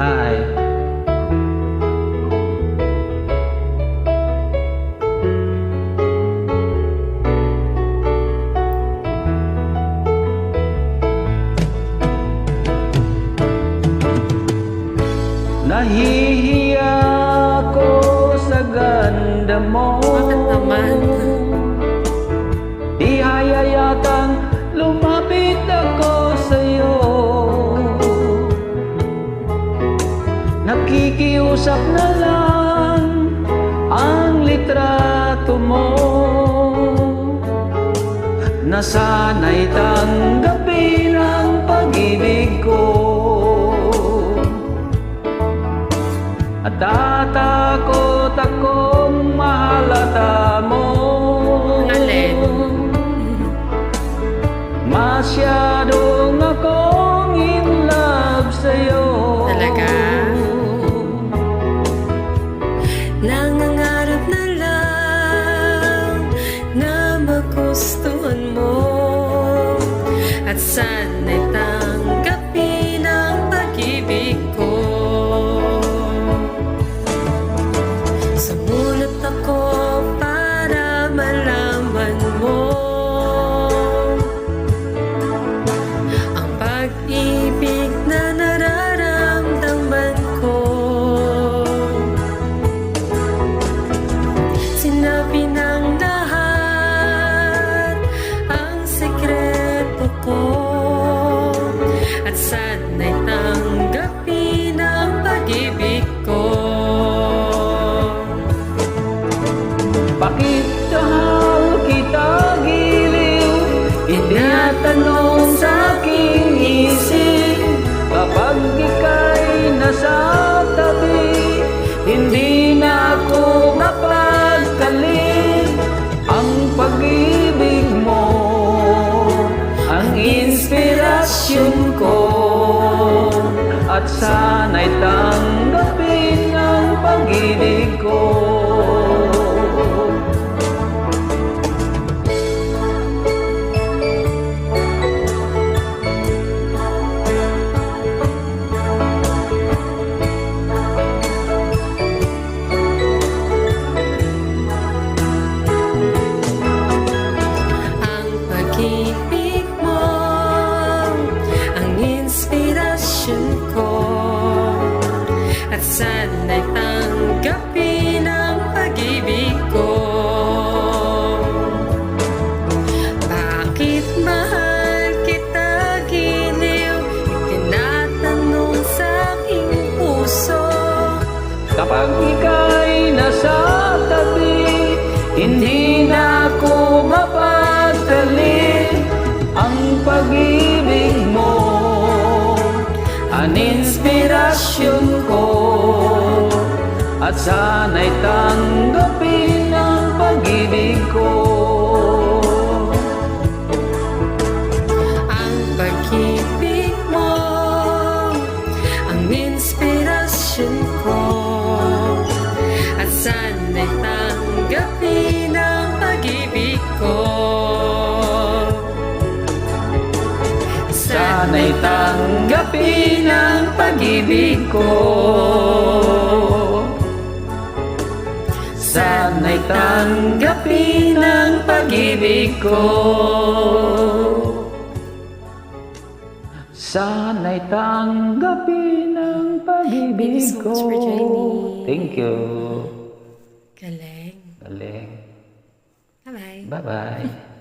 Hi. Nahihiya ko sa ganda mo. Bakit naman? Di hayayatang lumapit ako sa'yo. Nakikiusap na lang ang litrato mo. Nasana'y tanggapin ang pag-ibig ko. At tatakot akong mahalata mo. Alin? Masyadong akong in love sa'yo. Talaga? Nangangarap na lang na magustuhan mo, at sana'y tanggapin ang pag-ibig ko. Sumulat ako para malaman mo ang pag-ibig na nararamdaman ko. Sinabi ng lahat ang sekreto ko, at sana'y tanggapin ang pag-ibig ko. Bakit mahal kita giliw? Itinatanong sa aking isip. Kapag ika'y nasa tabi, hindi na ako mapagkalip. Ang pag-ibig mo, ang inspirasyon ko, at sana'y tanggapin ang pag-ibig ko. Ang pag-ibig mo, ang inspirasyon ko, at sana'y tanggapin ang pag-ibig ko. Bakit mahal kita giliw? Tinatanong sa aking puso. Kapag ika'y nasa tabi, hindi na ako mapagdali. Ang pag-ibig mo, ang inspirasyon ko, at sana'y tanggapin ang pag-ibig ko. Ang pag-ibig mo, ang inspirasyon ko, at sana'y tanggapin ang pag-ibig ko. Sana'y tanggapin ang pag-ibig ko. Sana'y tanggapin ang pag-ibig ko. Sana'y tanggapin ang Thank you pag-ibig so ko. much for joining. Thank you. Galing. Galing. Bye-bye. Bye-bye.